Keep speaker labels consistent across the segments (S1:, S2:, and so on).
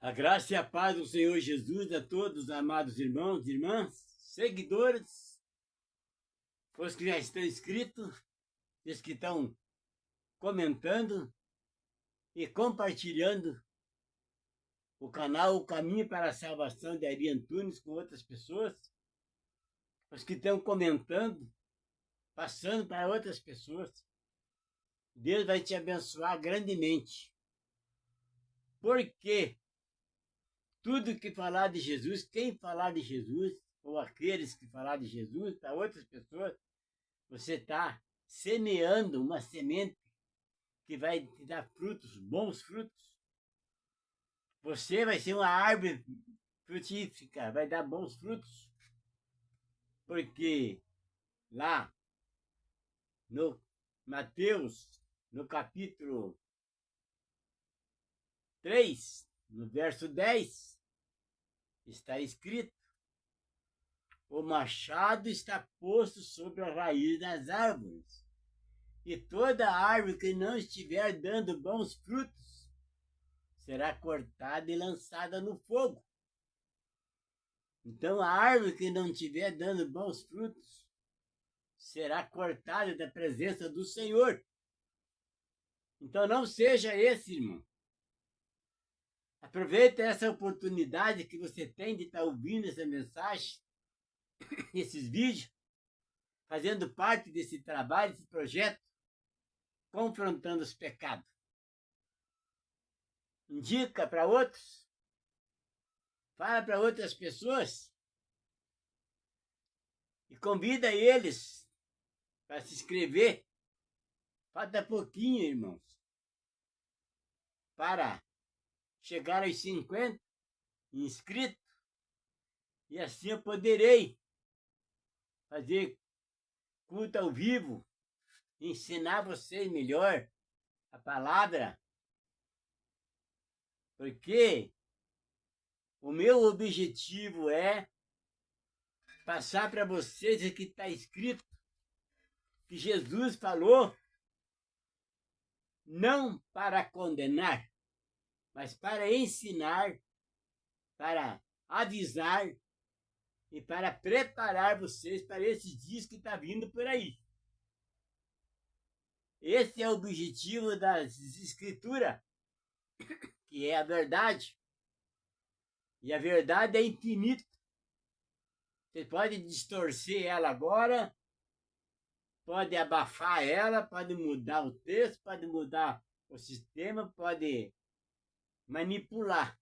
S1: A graça e a paz do Senhor Jesus a todos, amados irmãos e irmãs, seguidores, os que já estão inscritos, os que estão comentando e compartilhando o canal O Caminho para a Salvação de Ari Antunes com outras pessoas, os que estão comentando, passando para outras pessoas. Deus vai te abençoar grandemente. Porque tudo que falar de Jesus, quem falar de Jesus, ou aqueles que falar de Jesus para outras pessoas, você está semeando uma semente que vai te dar frutos, bons frutos. Você vai ser uma árvore frutífera, vai dar bons frutos. Porque lá no Mateus, no capítulo 3, no verso 10, está escrito: o machado está posto sobre a raiz das árvores, e toda árvore que não estiver dando bons frutos será cortada e lançada no fogo. Então a árvore que não estiver dando bons frutos será cortada da presença do Senhor. Então não seja esse, irmão. Aproveita essa oportunidade que você tem de estar ouvindo essa mensagem, esses vídeos, fazendo parte desse trabalho, desse projeto, confrontando os pecados. Indica para outros, fala para outras pessoas e convida eles para se inscrever. Falta pouquinho, irmãos, para chegar aos 50 inscritos, e assim eu poderei fazer culto ao vivo, ensinar vocês melhor a palavra, porque o meu objetivo é passar para vocês o que está escrito, que Jesus falou, não para condenar, mas para ensinar, para avisar e para preparar vocês para esses dias que estão vindo por aí. Esse é o objetivo das Escrituras, que é a verdade. E a verdade é infinita. Você pode distorcer ela agora, pode abafar ela, pode mudar o texto, pode mudar o sistema, pode manipular.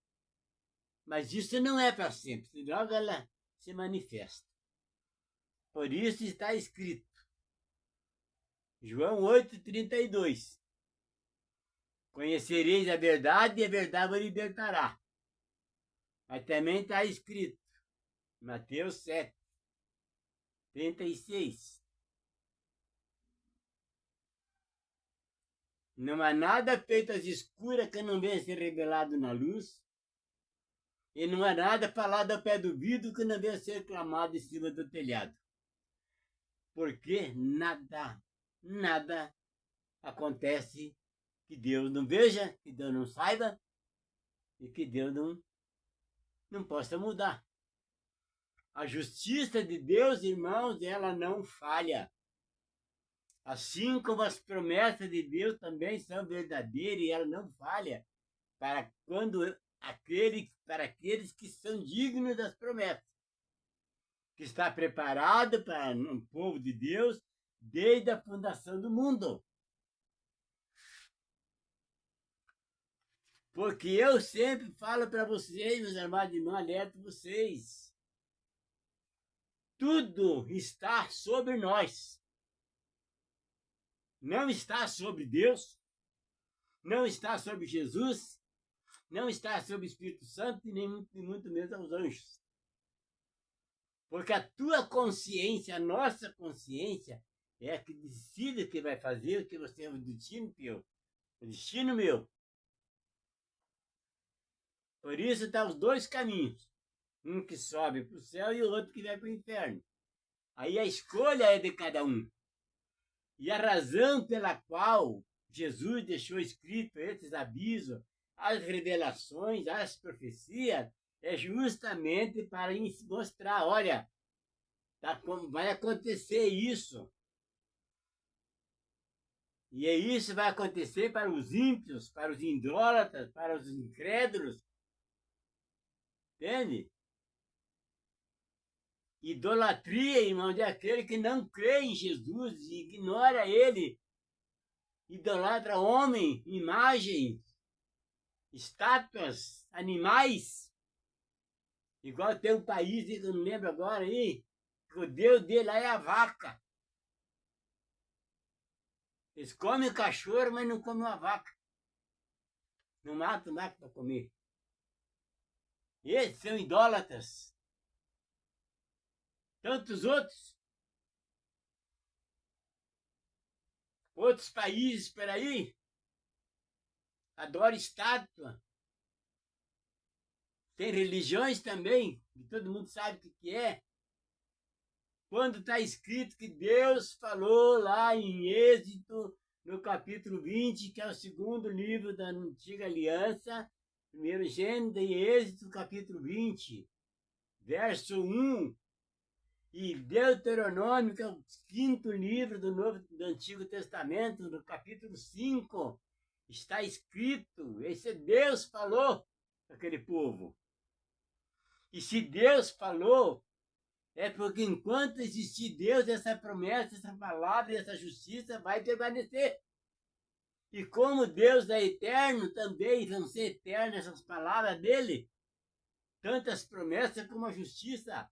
S1: Mas isso não é para sempre, logo ela se manifesta. Por isso está escrito, João 8,32. Conhecereis a verdade e a verdade vos libertará. Mas também está escrito, Mateus 7,36. Não há nada feito às escuras que não venha ser revelado na luz, e não há nada falado ao pé do vidro que não venha ser clamado em cima do telhado. Porque nada acontece que Deus não veja, que Deus não saiba, e que Deus não possa mudar. A justiça de Deus, irmãos, ela não falha. Assim como as promessas de Deus também são verdadeiras e ela não falha para aqueles que são dignos das promessas, que está preparado para o povo de Deus desde a fundação do mundo. Porque eu sempre falo para vocês, meus amados irmãos, alerto vocês. Tudo está sobre nós. Não está sobre Deus, não está sobre Jesus, não está sobre o Espírito Santo e nem muito menos aos anjos. Porque a tua consciência, a nossa consciência, é a que decide o que vai fazer, o que você é o destino meu. O destino meu. Por isso está os dois caminhos. Um que sobe para o céu e o outro que vai para o inferno. Aí a escolha é de cada um. E a razão pela qual Jesus deixou escrito esses avisos as revelações, as profecias, é justamente para mostrar, olha, vai acontecer isso. E isso vai acontecer para os ímpios, para os idólatras, para os incrédulos. Entende? Idolatria, irmão, é aquele que não crê em Jesus e ignora ele. Idolatra homem, imagem, estátuas, animais. Igual tem um país que eu não lembro agora aí, que o Deus dele lá é a vaca. Eles comem o cachorro, mas não comem a vaca. Não matam nada para comer. Esses são idólatras. Tantos outros. Outros países por aí adoram estátua. Tem religiões também, que todo mundo sabe o que é. Quando está escrito que Deus falou lá em Êxodo, no capítulo 20, que é o segundo livro da Antiga Aliança, primeiro Gênesis e Êxodo, capítulo 20, verso 1, e Deuteronômio, que é o quinto livro do Antigo Testamento, no capítulo 5, está escrito, esse Deus falou para aquele povo. E se Deus falou, é porque enquanto existir Deus, essa promessa, essa palavra, essa justiça vai permanecer. E como Deus é eterno, também vão ser eternas essas palavras dele, tanto as promessas como a justiça.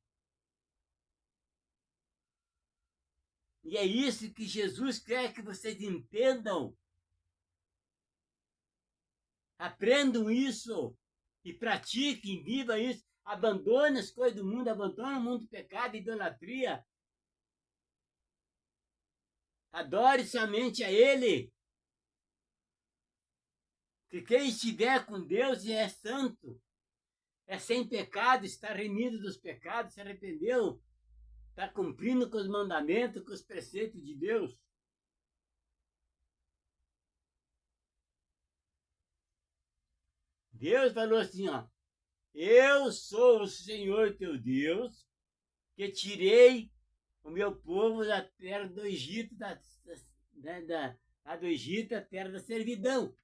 S1: E é isso que Jesus quer que vocês entendam. Aprendam isso e pratiquem, vivam isso. Abandone as coisas do mundo, abandone o mundo do pecado e idolatria. Adore somente a Ele. Que quem estiver com Deus e é santo, é sem pecado, está remido dos pecados, se arrependeu, está cumprindo com os mandamentos, com os preceitos de Deus. Deus falou assim, ó, eu sou o Senhor teu Deus, que tirei o meu povo da terra do Egito, do Egito, a terra da servidão.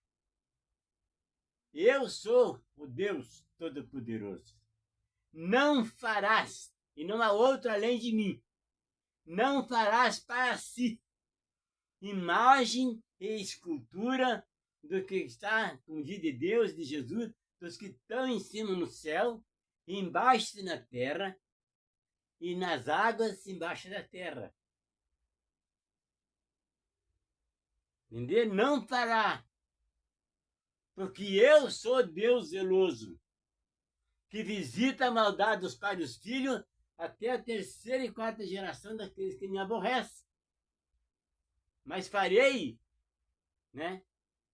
S1: Eu sou o Deus Todo-Poderoso. Não farás, e não há outro além de mim, não farás para si imagem e escultura do que está com de Deus, de Jesus, dos que estão em cima no céu, embaixo na terra, e nas águas embaixo da terra. Entendeu? Não fará. Porque eu sou Deus zeloso, que visita a maldade dos pais e dos filhos até a terceira e quarta geração daqueles que me aborrecem. Mas farei, né?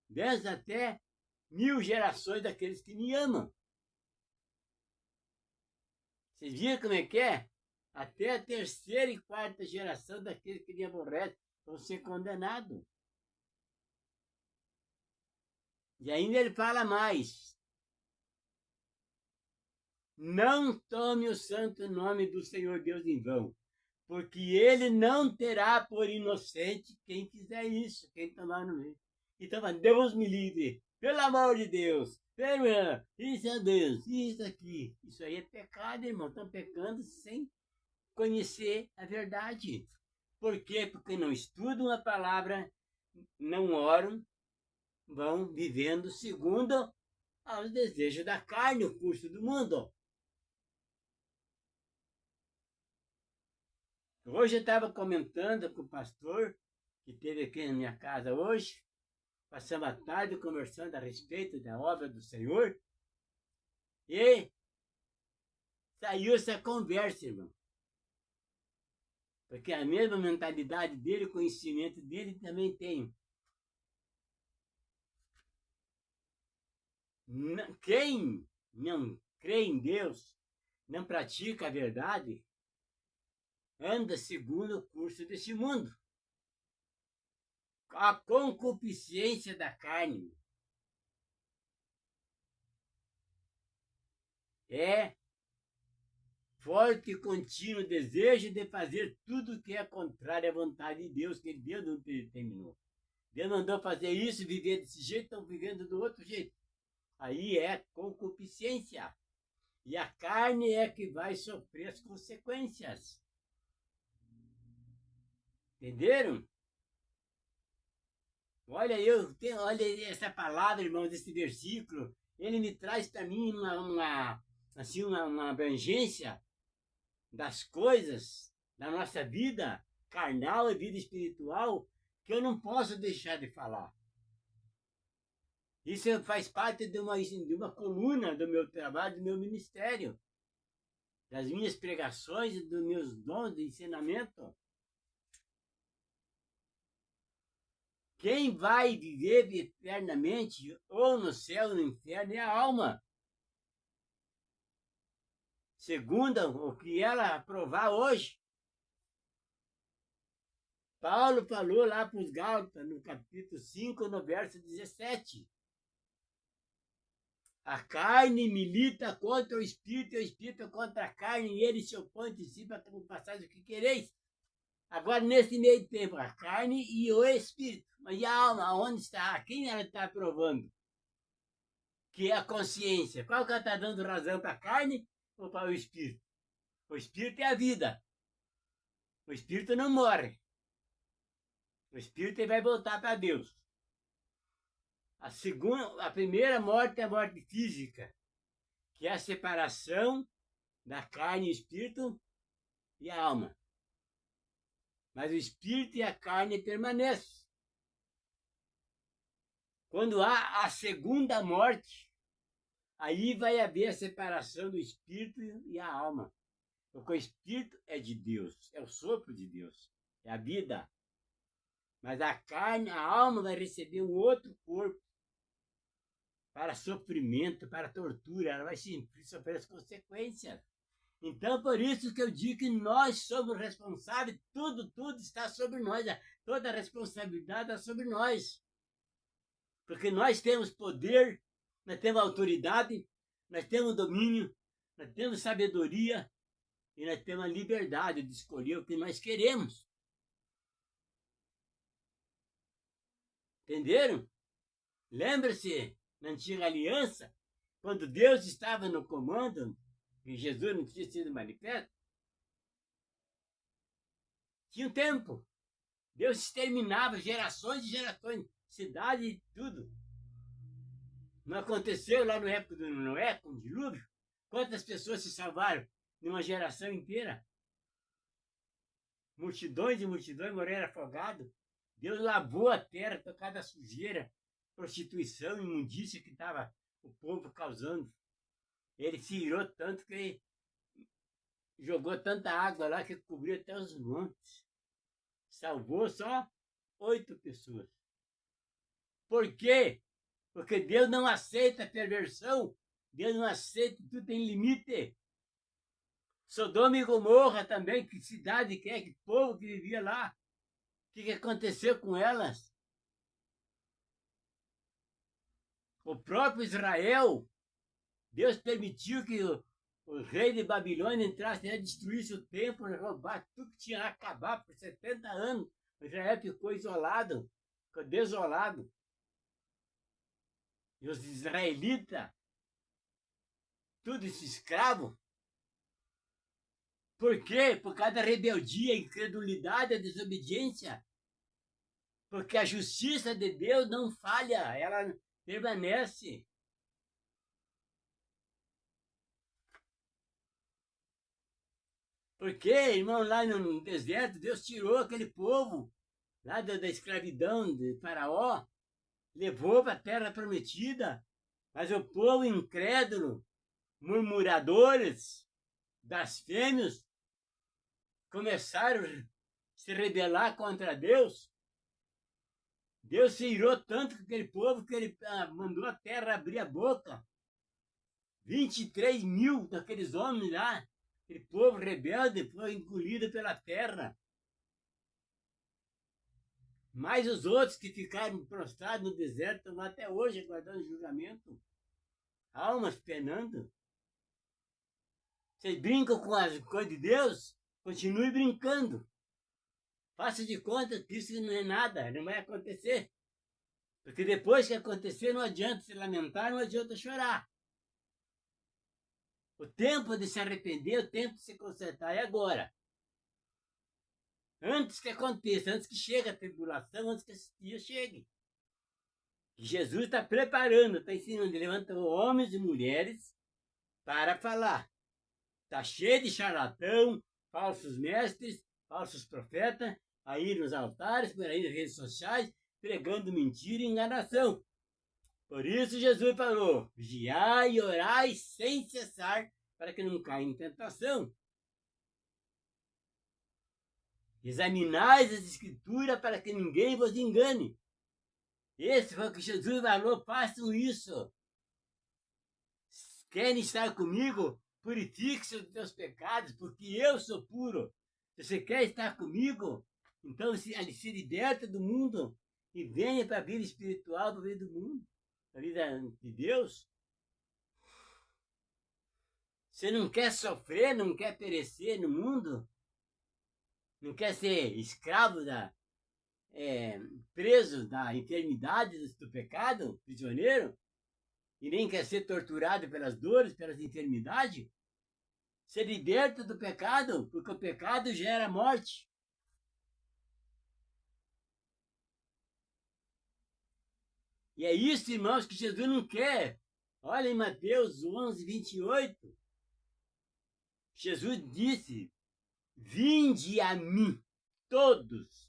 S1: Desde até 1000 gerações daqueles que me amam. Vocês viram como é que é? Até a terceira e quarta geração daqueles que me aborrecem vão ser condenados. E ainda ele fala mais. Não tome o santo nome do Senhor Deus em vão, porque ele não terá por inocente quem fizer isso, quem tomar no meio. Então, Deus me livre, pelo amor de Deus, isso é Deus, isso aqui. Isso aí é pecado, irmão. Estão pecando sem conhecer a verdade. Por quê? Porque não estudam a palavra, não oram, vão vivendo segundo aos desejos da carne, o curso do mundo. Hoje eu estava comentando com o pastor, que esteve aqui na minha casa hoje, passamos a tarde conversando a respeito da obra do Senhor, e saiu essa conversa, irmão. Porque a mesma mentalidade dele, o conhecimento dele também tem. Quem não crê em Deus, não pratica a verdade, anda segundo o curso deste mundo. A concupiscência da carne. é forte e contínuo desejo de fazer tudo que é contrário à vontade de Deus, que Deus não determinou. Deus mandou fazer isso, viver desse jeito, estão vivendo do outro jeito. Aí é concupiscência. E a carne é que vai sofrer as consequências. Entenderam? Olha, olha essa palavra, irmãos, esse versículo. Ele me traz para mim uma abrangência das coisas da nossa vida carnal e vida espiritual que eu não posso deixar de falar. Isso faz parte de uma coluna do meu trabalho, do meu ministério, das minhas pregações e dos meus dons de ensinamento. Quem vai viver eternamente, ou no céu ou no inferno, é a alma. Segundo o que ela aprovar hoje. Paulo falou lá para os Gálatas, no capítulo 5, no verso 17. A carne milita contra o espírito contra a carne, e eles se opõem de si para passar o que quereis. Agora, nesse meio tempo, a carne e o espírito. Mas e a alma, onde está? A quem ela está aprovando? Que é a consciência. Qual que ela está dando razão para a carne ou para o espírito? O espírito é a vida. O espírito não morre. O espírito vai voltar para Deus. A primeira morte é a morte física, que é a separação da carne, o espírito e a alma. Mas o espírito e a carne permanecem. Quando há a segunda morte, aí vai haver a separação do espírito e a alma. Porque o espírito é de Deus, é o sopro de Deus, é a vida. Mas a carne, a alma vai receber um outro corpo para sofrimento, para tortura, ela vai sofrer as consequências. Então, por isso que eu digo que nós somos responsáveis, tudo está sobre nós, toda a responsabilidade está sobre nós. Porque nós temos poder, nós temos autoridade, nós temos domínio, nós temos sabedoria e nós temos a liberdade de escolher o que nós queremos. Entenderam? Lembra-se, na antiga aliança, quando Deus estava no comando, e Jesus não tinha sido manifesto, tinha um tempo. Deus exterminava gerações e gerações, cidade e tudo. Não aconteceu lá no época do Noé, com o dilúvio? Quantas pessoas se salvaram numa geração inteira? Multidões e multidões morreram afogados. Deus lavou a terra por causa da sujeira, prostituição, imundícia que estava o povo causando. Ele se irou tanto que jogou tanta água lá que cobriu até os montes. Salvou só 8 pessoas. Por quê? Porque Deus não aceita perversão. Deus não aceita, tudo tem limite. Sodoma e Gomorra também, que cidade que é, que povo que vivia lá. O que aconteceu com elas? O próprio Israel, Deus permitiu que o rei de Babilônia entrasse e destruísse o templo, roubasse tudo que tinha a acabar por 70 anos. O Israel ficou isolado, ficou desolado. E os israelitas, tudo esse escravo. Por quê? Por causa da rebeldia, a incredulidade, a desobediência. Porque a justiça de Deus não falha, ela permanece. Porque, irmão, lá no deserto, Deus tirou aquele povo lá da escravidão de Faraó, levou para a terra prometida, mas o povo incrédulo, murmuradores, blasfêmios, começaram a se rebelar contra Deus. Deus se irou tanto com aquele povo que ele mandou a terra abrir a boca. 23 mil daqueles homens lá, aquele povo rebelde, foi engolido pela terra. Mas os outros que ficaram prostrados no deserto estão lá até hoje aguardando julgamento. Almas penando. Vocês brincam com as coisas de Deus? Continue brincando. Faça de conta que isso não é nada, não vai acontecer. Porque depois que acontecer, não adianta se lamentar, não adianta chorar. O tempo de se arrepender, o tempo de se consertar é agora. Antes que aconteça, antes que chegue a tribulação, antes que esse dia chegue. Jesus está preparando, está ensinando, levanta homens e mulheres para falar. Está cheio de charlatão, falsos mestres, falsos profetas, aí nos altares, por aí nas redes sociais, pregando mentira e enganação. Por isso Jesus falou, vigiai e orai sem cessar, para que não caia em tentação. Examinais as escrituras para que ninguém vos engane. Esse foi o que Jesus falou, façam isso. Querem estar comigo? Purifique-se dos teus pecados, porque eu sou puro. Se você quer estar comigo, então se liberta do mundo e venha para a vida espiritual, para a vida do mundo, para a vida de Deus. Você não quer sofrer, não quer perecer no mundo? Não quer ser escravo preso da enfermidade do pecado, prisioneiro? E nem quer ser torturado pelas dores, pelas enfermidades? Ser liberto do pecado, porque o pecado gera morte. E é isso, irmãos, que Jesus não quer. Olha em Mateus 11, 28. Jesus disse, vinde a mim, todos,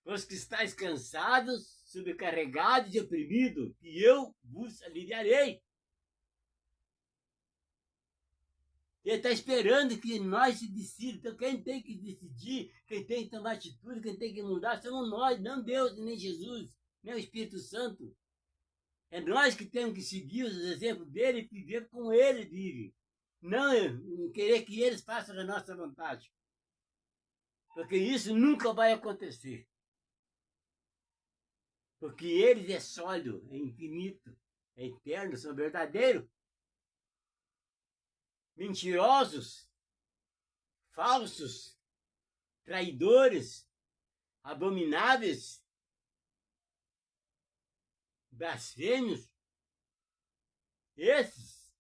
S1: os que estáis cansados, sobrecarregados e oprimidos, e eu vos aliviarei. Ele está esperando que nós se decidamos. Então, quem tem que decidir, quem tem que tomar atitude, quem tem que mudar, somos nós, não Deus, nem Jesus, nem o Espírito Santo. É nós que temos que seguir os exemplos dele e viver como ele vive. Não querer que eles façam a nossa vontade. Porque isso nunca vai acontecer. Porque eles é sólido, é infinito, é eterno, são verdadeiros. Mentirosos, falsos, traidores, abomináveis, blasfêmios. Esses,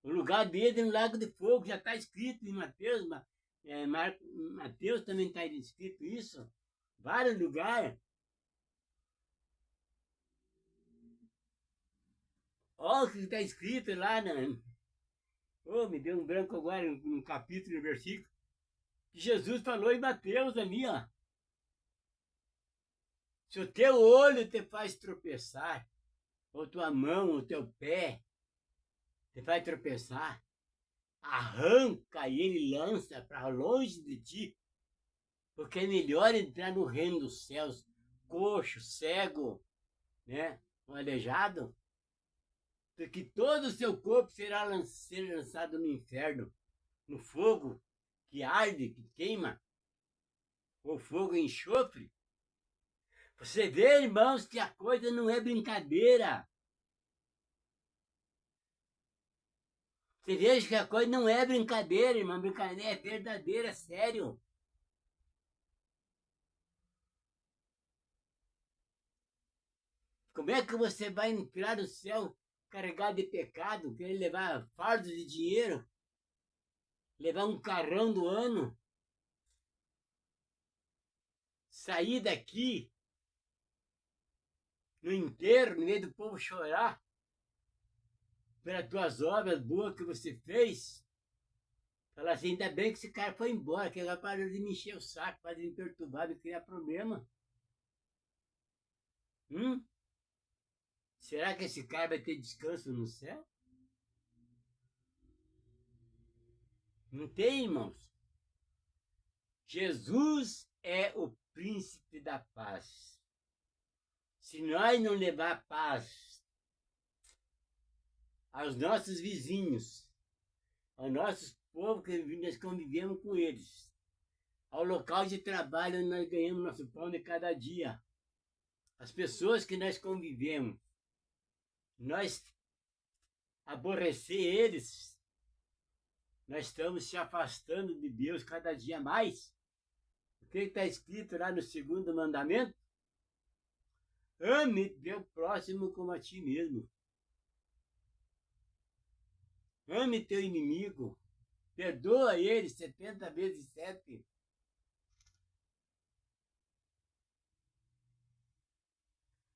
S1: o lugar deles é no lago de fogo, já está escrito em Mateus, Mateus também está escrito isso, vários lugares. Olha o que está escrito lá, me deu um branco agora, no capítulo, no versículo, que Jesus falou em Mateus ali, ó. Se o teu olho te faz tropeçar, ou tua mão, ou teu pé, te faz tropeçar, arranca ele e lança para longe de ti, porque é melhor entrar no reino dos céus, coxo, cego, né, um aleijado, porque todo o seu corpo será ser lançado no inferno, no fogo que arde, que queima, ou fogo e enxofre. Você vê, irmãos, que a coisa não é brincadeira. Você veja que a coisa não é brincadeira, irmão. Brincadeira é verdadeira, é sério. Como é que você vai entrar no céu carregado de pecado, querer levar fardos de dinheiro, levar um carrão do ano, sair daqui no enterro, no meio do povo chorar pelas tuas obras boas que você fez? Falar assim, ainda bem que esse cara foi embora, que agora parou de me encher o saco, para de me perturbar, de criar problema. Será que esse cara vai ter descanso no céu? Não tem, irmãos. Jesus é o príncipe da paz. Se nós não levar paz aos nossos vizinhos, aos nossos povos que nós convivemos com eles, ao local de trabalho onde nós ganhamos nosso pão de cada dia, as pessoas que nós convivemos, nós aborrecer eles, nós estamos se afastando de Deus cada dia mais. O que está escrito lá no 2º mandamento? Ame teu próximo como a ti mesmo. Ame teu inimigo. Perdoa ele 70 vezes 7.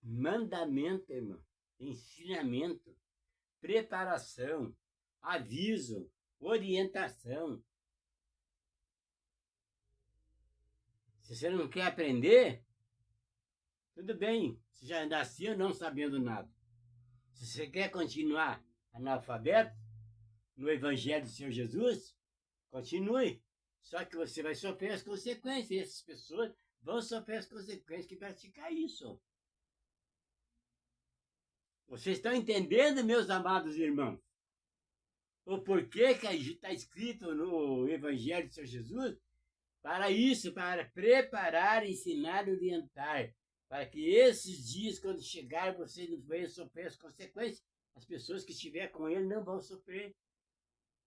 S1: Mandamento, irmão. Ensinamento. Preparação. Aviso. Orientação. Se você não quer aprender, tudo bem. Você já nasceu não sabendo nada. Se você quer continuar analfabeto no Evangelho do Senhor Jesus, continue. Só que você vai sofrer as consequências. Essas pessoas vão sofrer as consequências que praticar isso. Vocês estão entendendo, meus amados irmãos? O porquê que está escrito no Evangelho do Senhor Jesus? Para isso, para preparar, ensinar e orientar. Para que esses dias, quando chegar, vocês não venham sofrer as consequências. As pessoas que estiverem com ele não vão sofrer.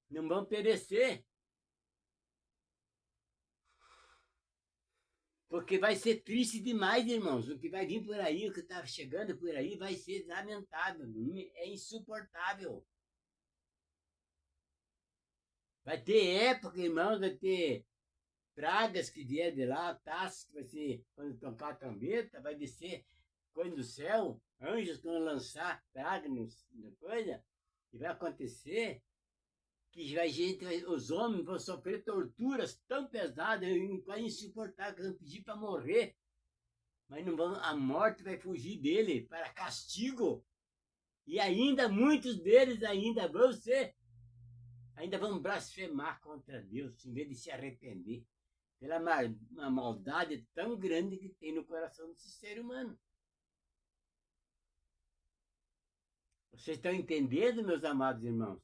S1: Não vão perecer. Porque vai ser triste demais, irmãos. O que vai vir por aí, o que está chegando por aí, vai ser lamentável. É insuportável. Vai ter época, irmãos, vai ter pragas que vier de lá, taças que vai ser, quando tocar a trombeta, vai descer coisa do céu, anjos quando lançar praga na coisa, e vai acontecer que os homens vão sofrer torturas tão pesadas, insuportáveis, que vão pedir para morrer, mas não vão, a morte vai fugir dele para castigo, e ainda muitos deles ainda vão blasfemar contra Deus, em vez de se arrepender pela uma maldade tão grande que tem no coração desse ser humano. Vocês estão entendendo, meus amados irmãos?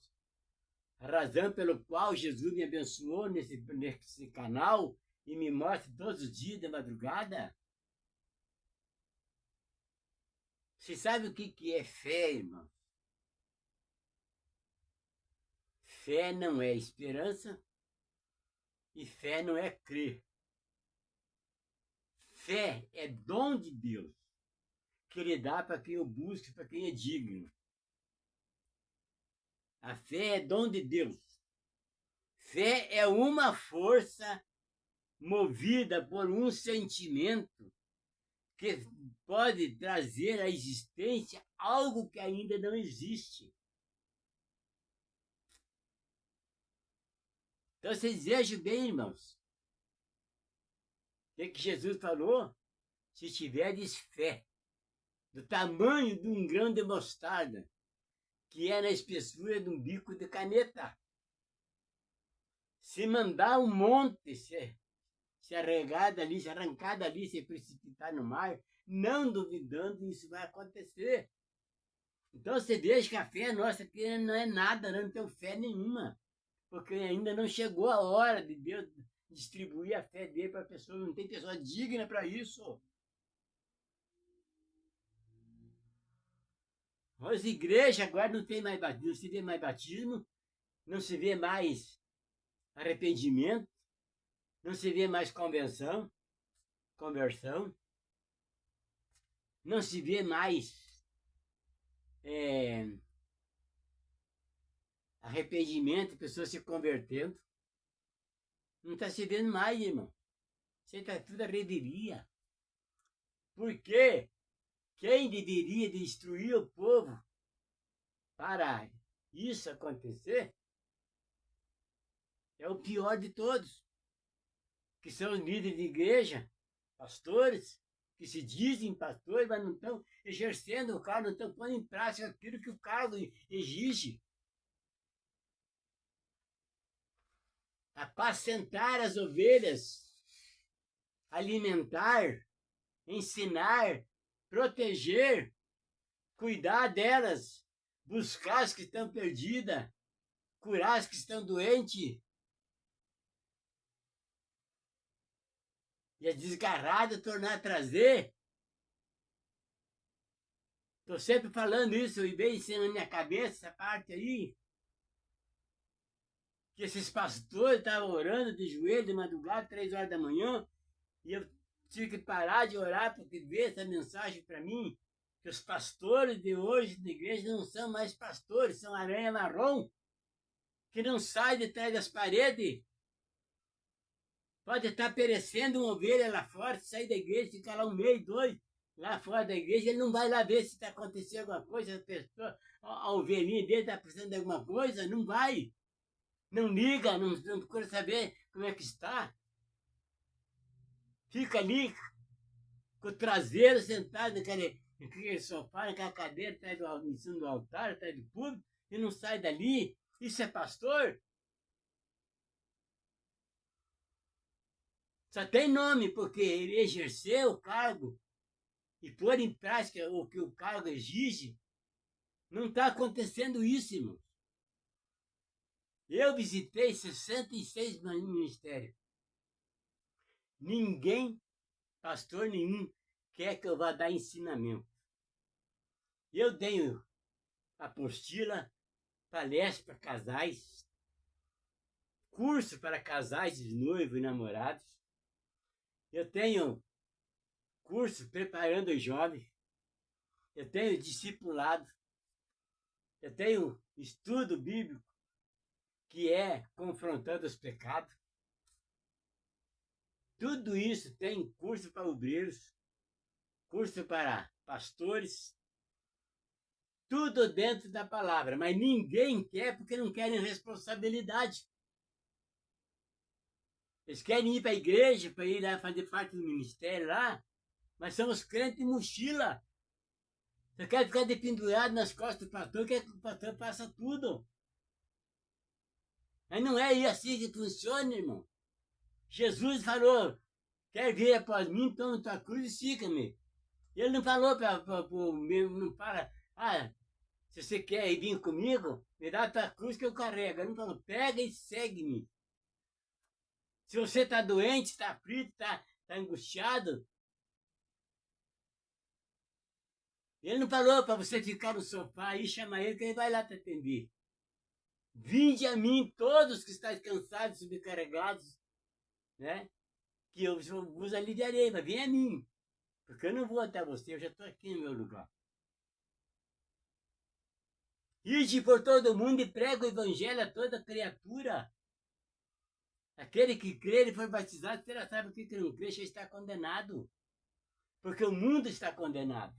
S1: A razão pelo qual Jesus me abençoou nesse canal e me mostra todos os dias de madrugada? Você sabe o que é fé, irmão? Fé não é esperança e fé não é crer. Fé é dom de Deus, que Ele dá para quem o busca, para quem é digno. A fé é dom de Deus. Fé é uma força movida por um sentimento que pode trazer à existência algo que ainda não existe. Então vocês vejam bem, irmãos. O que Jesus falou? Se tiveres fé do tamanho de um grão de mostarda, que é na espessura de um bico de caneta, se mandar um monte se arrancar dali, se precipitar no mar, não duvidando, isso vai acontecer. Então você veja que a fé nossa aqui não é nada, não tem fé nenhuma, porque ainda não chegou a hora de Deus distribuir a fé dele para a pessoa, não tem pessoa digna para isso. As igrejas agora não tem mais batismo, não se vê mais batismo, não se vê mais arrependimento, não se vê mais conversão, não se vê mais arrependimento, pessoas se convertendo. Não está se vendo mais, irmão. Isso está tudo a reveria. Por quê? Quem deveria destruir o povo para isso acontecer é o pior de todos, que são os líderes de igreja, pastores, que se dizem pastores, mas não estão exercendo o cargo, não estão pondo em prática aquilo que o cargo exige. Apacentar as ovelhas, alimentar, ensinar, proteger, cuidar delas, buscar as que estão perdidas, curar as que estão doentes. E a desgarrada tornar a trazer. Estou sempre falando isso e bem sendo na minha cabeça essa parte aí. que esses pastores estavam orando de joelho, de madrugada, 3 horas da manhã, e eu tive que parar de orar porque veio essa mensagem para mim, que os pastores de hoje da igreja não são mais pastores, são aranha marrom, que não sai de trás das paredes. Pode estar perecendo uma ovelha lá fora, sair da igreja, ficar lá 1 mês, 2, lá fora da igreja, ele não vai lá ver se está acontecendo alguma coisa, a pessoa, a ovelhinha dele está precisando de alguma coisa, não vai. Não liga, não procura saber como é que está. Fica ali com o traseiro sentado naquele sofá, naquela cadeira, atrás em cima do altar, atrás do público, e não sai dali. Isso é pastor? Só tem nome, porque ele exerceu o cargo e pôr em prática o que o cargo exige. Não está acontecendo isso, irmão. Eu visitei 66 ministérios. Ninguém, pastor nenhum, quer que eu vá dar ensinamento. Eu tenho apostila, palestra para casais, curso para casais de noivo e namorados. Eu tenho curso preparando os jovens. Eu tenho discipulado. Eu tenho estudo bíblico, que é confrontando os pecados. Tudo isso tem curso para obreiros, curso para pastores, tudo dentro da palavra, mas ninguém quer porque não querem responsabilidade. Eles querem ir para a igreja, para ir lá fazer parte do ministério lá, mas são os crentes de mochila. Você quer ficar dependurado nas costas do pastor, quer que o pastor faça tudo. Mas não é assim que funciona, irmão. Jesus falou, quer vir após mim, toma tua cruz e siga-me. Ele não falou para o meu, não fala, se você quer vir comigo, me dá a tua cruz que eu carrego. Ele não falou, pega e segue-me. Se você está doente, está aflito, está angustiado, ele não falou para você ficar no sofá e chamar ele que ele vai lá te atender. Vinde a mim todos que estáis cansados e sobrecarregados, né? Que eu vos aliviarei, mas vem a mim. Porque eu não vou até você, eu já estou aqui no meu lugar. Ide por todo mundo e prega o evangelho a toda criatura. Aquele que crê e for batizado, será sabe que não crê, já está condenado. Porque o mundo está condenado.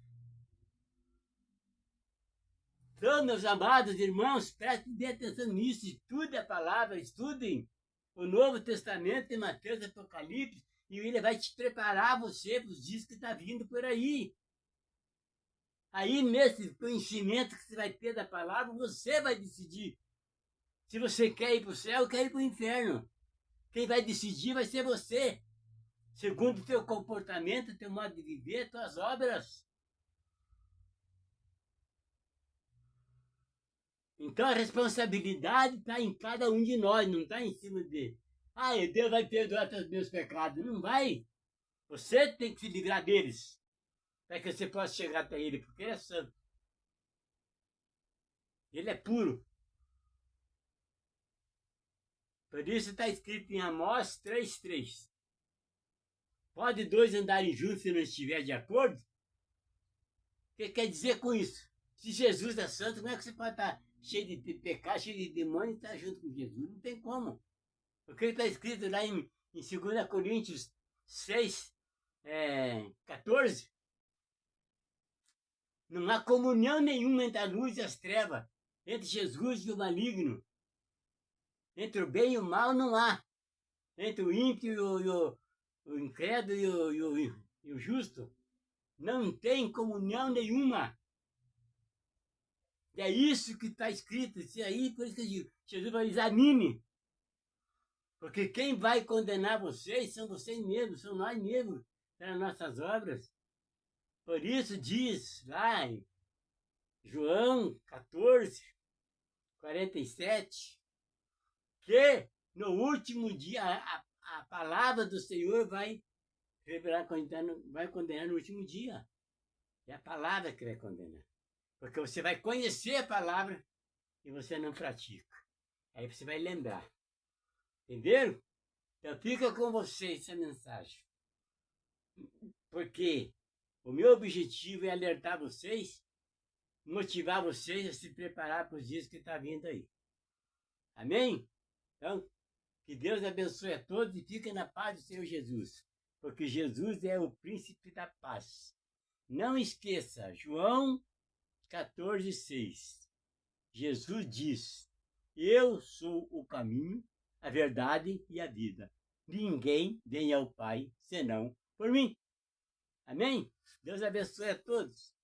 S1: Então, meus amados irmãos, prestem bem atenção nisso, estudem a palavra, estudem o Novo Testamento em Mateus e Apocalipse, e ele vai te preparar você para os dias que está vindo por aí. Aí, nesse conhecimento que você vai ter da palavra, você vai decidir se você quer ir para o céu ou quer ir para o inferno. Quem vai decidir vai ser você, segundo o teu comportamento, teu modo de viver, tuas obras. Então a responsabilidade está em cada um de nós, não está em cima dele. Deus vai perdoar os meus pecados. Não vai. Você tem que se livrar deles, para que você possa chegar até ele, porque ele é santo. Ele é puro. Por isso está escrito em Amós 3:3. Pode dois andarem juntos se não estiver de acordo? O que quer dizer com isso? Se Jesus é santo, como é que você pode estar cheio de pecado, cheio de demônio e estar junto com Jesus? Não tem como. Porque está escrito lá em 2 Coríntios 6, 14. Não há comunhão nenhuma entre a luz e as trevas, entre Jesus e o maligno. Entre o bem e o mal não há. Entre o ímpio e o incrédulo e o justo. Não tem comunhão nenhuma. E é isso que está escrito. Isso aí, por isso que eu digo, Jesus vai examine. Porque quem vai condenar vocês são vocês mesmos, são nós mesmos, pelas nossas obras. Por isso diz lá em João 14, 47, que no último dia a palavra do Senhor vai revelar, vai condenar no último dia. É a palavra que vai condenar. Porque você vai conhecer a palavra e você não pratica. Aí você vai lembrar. Entenderam? Então fica com vocês essa mensagem. Porque o meu objetivo é alertar vocês, motivar vocês a se preparar para os dias que está vindo aí. Amém? Então, que Deus abençoe a todos e fiquem na paz do Senhor Jesus. Porque Jesus é o príncipe da paz. Não esqueça, João 14,6. Jesus diz: eu sou o caminho, a verdade e a vida. Ninguém vem ao Pai senão por mim. Amém? Deus abençoe a todos.